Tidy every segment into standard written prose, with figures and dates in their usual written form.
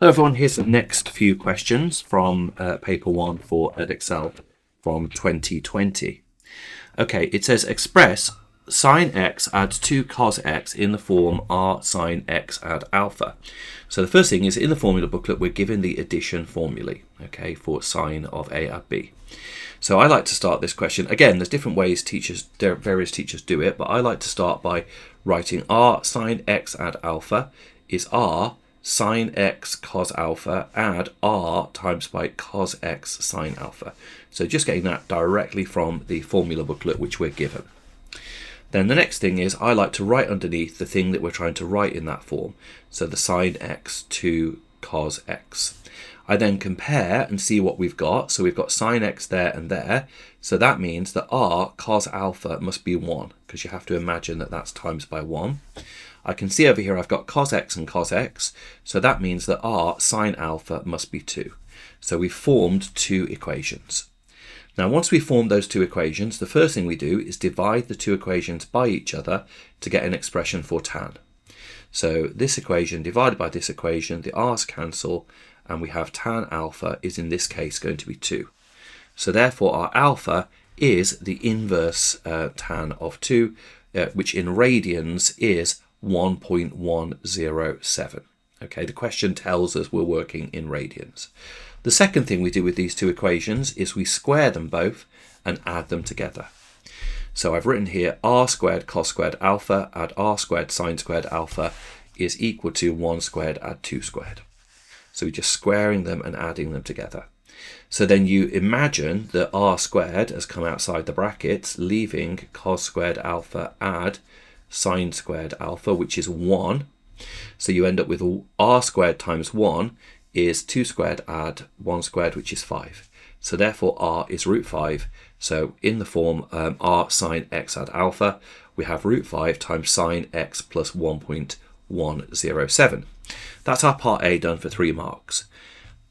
Hello everyone, here's the next few questions from paper 1 for Edexcel from 2020. Okay, it says express sin x adds 2 cos x in the form r sin x add alpha. So the first thing is, in the formula booklet we're given the addition formulae, okay, for sine of a add b. So I like to start this question, again there's different ways various teachers do it, but I like to start by writing r sin x add alpha is r sin x cos alpha add r times by cos x sin alpha. So just getting that directly from the formula booklet which we're given. Then the next thing is, I like to write underneath the thing that we're trying to write in that form. So the sin x to cos x. I then compare and see what we've got. So we've got sin x there and there. So that means that r cos alpha must be 1, because you have to imagine that that's times by 1. I can see over here I've got cos x and cos x, so that means that r sin alpha must be 2. So we've formed 2 equations. Now once we've formed those 2 equations, the first thing we do is divide the 2 equations by each other to get an expression for tan. So this equation divided by this equation, the r's cancel, and we have tan alpha is in this case going to be 2. So therefore our alpha is the inverse tan of 2, which in radians is 1.107. Okay, the question tells us we're working in radians. The second thing we do with these 2 equations is we square them both and add them together. So I've written here r squared cos squared alpha add r squared sin squared alpha is equal to 1 squared add 2 squared. So we're just squaring them and adding them together. So then you imagine that r squared has come outside the brackets, leaving cos squared alpha add sin squared alpha, which is 1. So you end up with r squared times 1 is 2 squared add 1 squared, which is 5. So therefore r is root 5. So in the form r sin x add alpha, we have root 5 times sin x plus 1.107. That's our part A done for 3 marks.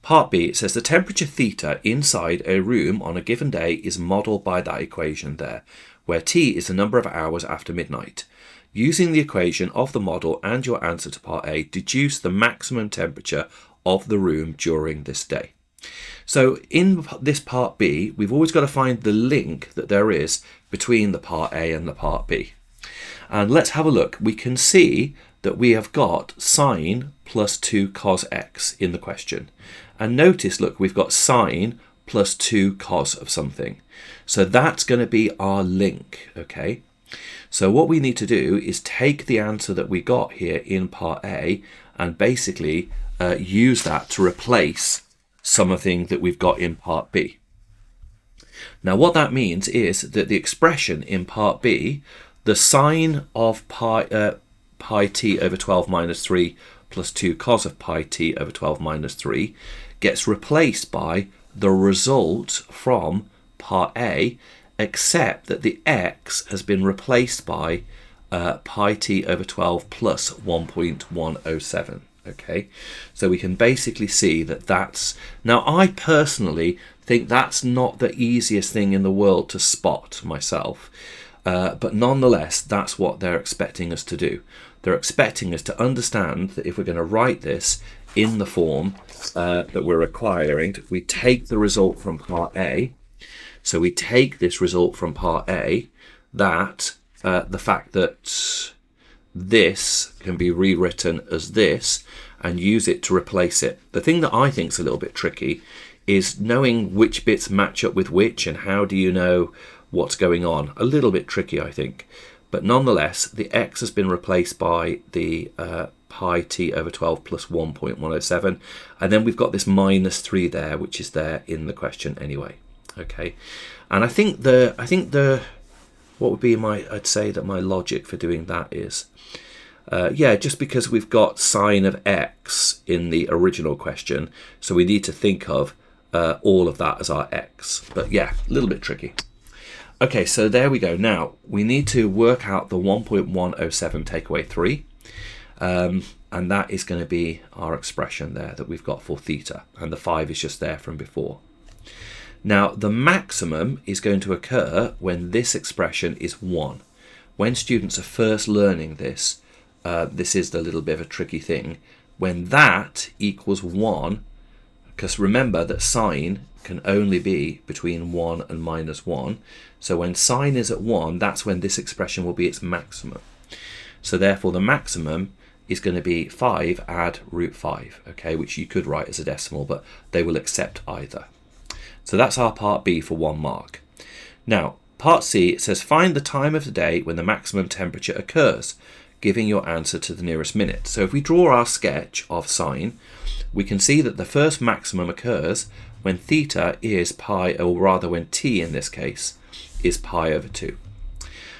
Part B, it says the temperature theta inside a room on a given day is modelled by that equation there, where T is the number of hours after midnight. Using the equation of the model and your answer to part A, deduce the maximum temperature of the room during this day. So in this part B, we've always got to find the link that there is between the part A and the part B. And let's have a look. We can see that we have got sine plus 2 cos x in the question. And notice, look, we've got sine plus 2 cos of something. So that's going to be our link, okay? So what we need to do is take the answer that we got here in part A and basically use that to replace something that we've got in part B. Now what that means is that the expression in part B, the sine of pi t over 12 minus 3 plus 2 cos of pi t over 12 minus 3 gets replaced by the result from part A, except that the x has been replaced by pi t over 12 plus 1.107. Okay, so we can basically see that that's... Now I personally think that's not the easiest thing in the world to spot myself, but nonetheless that's what they're expecting us to do. They're expecting us to understand that if we're going to write this in the form that we're requiring, we take the result from part A. So we take this result from part A, that the fact that this can be rewritten as this, and use it to replace it. The thing that I think is a little bit tricky is knowing which bits match up with which and how do you know what's going on. A little bit tricky, I think. But nonetheless, the x has been replaced by the pi t over 12 plus 1.107. And then we've got this minus 3 there, which is there in the question anyway. Okay. And I think what would be I'd say that my logic for doing that is, yeah, just because we've got sine of x in the original question, so we need to think of all of that as our x. But yeah, a little bit tricky. Okay, so there we go. Now, we need to work out the 1.107 take away 3. And that is going to be our expression there that we've got for theta. And the 5 is just there from before. Now, the maximum is going to occur when this expression is 1. When students are first learning this, this is the little bit of a tricky thing. when that equals 1, because remember that sine can only be between 1 and -1. So when sine is at 1, that's when this expression will be its maximum. So therefore the maximum is going to be 5 add √5, okay, which you could write as a decimal, but they will accept either. So that's our part B for 1 mark. Now, part C, it says find the time of the day when the maximum temperature occurs, giving your answer to the nearest minute. So if we draw our sketch of sine, we can see that the first maximum occurs when theta is pi, or rather when t in this case is pi/2.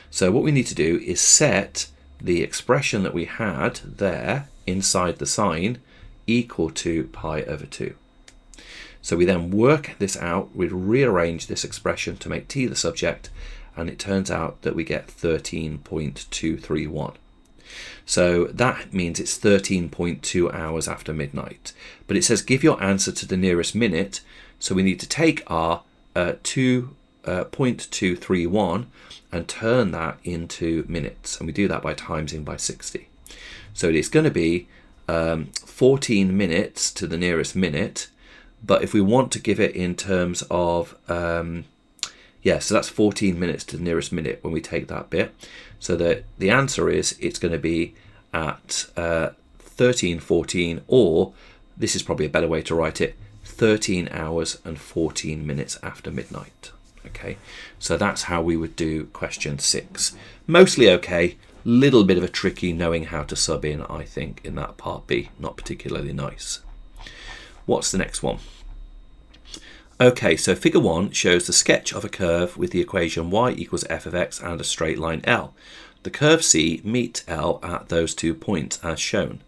So what we need to do is set the expression that we had there inside the sine equal to pi/2. So we then work this out, we rearrange this expression to make t the subject, and it turns out that we get 13.231. So that means it's 13.2 hours after midnight. But it says give your answer to the nearest minute, so we need to take our 2.231 and turn that into minutes, and we do that by timesing by 60. So it is going to be 14 minutes to the nearest minute, but if we want to give it in terms of so that's 14 minutes to the nearest minute when we take that bit. So the answer is it's going to be at 13:14, or this is probably a better way to write it, 13 hours and 14 minutes after midnight. Okay, so that's how we would do question 6. Mostly okay, little bit of a tricky knowing how to sub in, I think, in that part B, not particularly nice. What's the next one? Okay, so figure 1 shows the sketch of a curve with the equation y equals f of x and a straight line L. The curve C meets L at those 2 points as shown.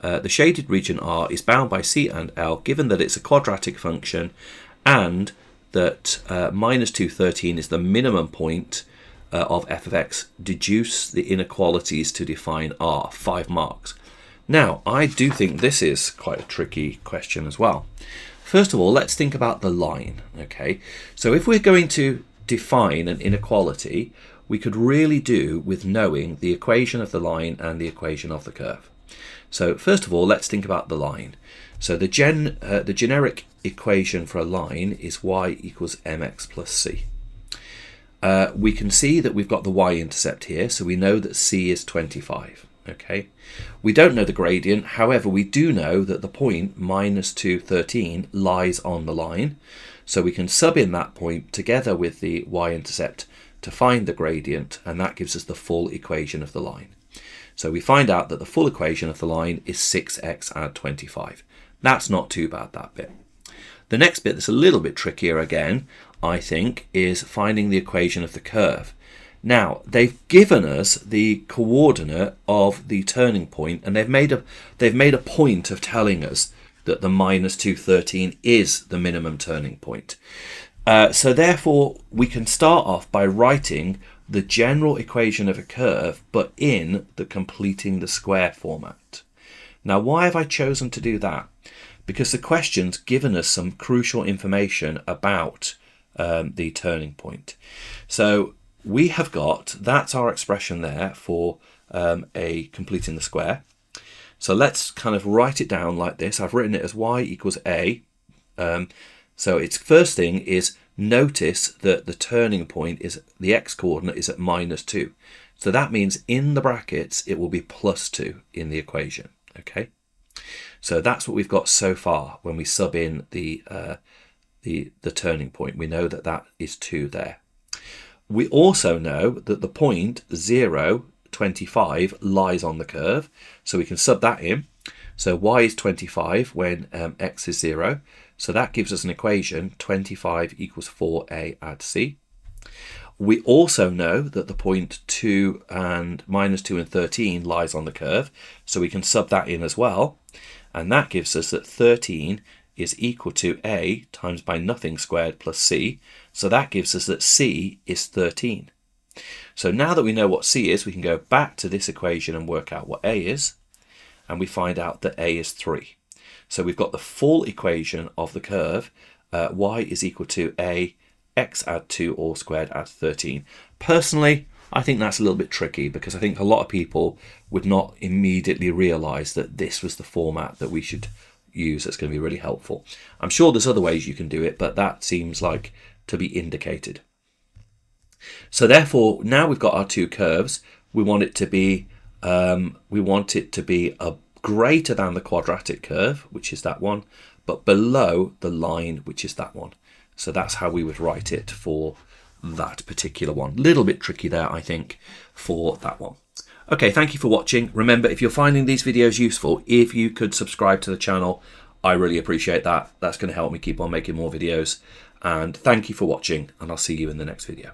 The shaded region R is bound by C and L given that it's a quadratic function and that -213 is the minimum point of f of x. Deduce the inequalities to define R, 5 marks. Now, I do think this is quite a tricky question as well. First of all, let's think about the line, okay? So if we're going to define an inequality, we could really do with knowing the equation of the line and the equation of the curve. So first of all, let's think about the line. So the generic equation for a line is y equals mx plus c. We can see that we've got the y-intercept here, so we know that c is 25. Okay, we don't know the gradient, however we do know that the point -213 lies on the line, so we can sub in that point together with the y-intercept to find the gradient, and that gives us the full equation of the line. So we find out that the full equation of the line is 6x add 25. That's not too bad, that bit. The next bit that's a little bit trickier again, I think, is finding the equation of the curve. Now, they've given us the coordinate of the turning point, and they've made a point of telling us that the -213 is the minimum turning point. So therefore, we can start off by writing the general equation of a curve, but in the completing the square format. Now, why have I chosen to do that? Because the question's given us some crucial information about the turning point. So we have got, that's our expression there for a completing the square. So let's kind of write it down like this. I've written it as y equals a. So its first thing is notice that the turning point is, the x coordinate is at -2. So that means in the brackets it will be +2 in the equation. Okay. So that's what we've got so far when we sub in the turning point. We know that that is 2 there. We also know that the point 0, 25 lies on the curve, so we can sub that in. So y is 25 when x is 0, so that gives us an equation 25 equals 4a add c. We also know that the point 2 and -2 and 13 lies on the curve, so we can sub that in as well, and that gives us that 13 is equal to a times by nothing squared plus c, so that gives us that c is 13. So now that we know what c is, we can go back to this equation and work out what a is, and we find out that a is 3. So we've got the full equation of the curve, y is equal to a x add 2 all squared add 13. Personally, I think that's a little bit tricky because I think a lot of people would not immediately realize that this was the format that we should use. That's going to be really helpful. I'm sure there's other ways you can do it, but that seems like to be indicated. So therefore, now we've got our two curves. We want it to be a greater than the quadratic curve, which is that one, but below the line, which is that one. So that's how we would write it for that particular one. Little bit tricky there, I think, for that one. Okay, thank you for watching. Remember, if you're finding these videos useful, if you could subscribe to the channel, I really appreciate that. That's going to help me keep on making more videos. And thank you for watching, and I'll see you in the next video.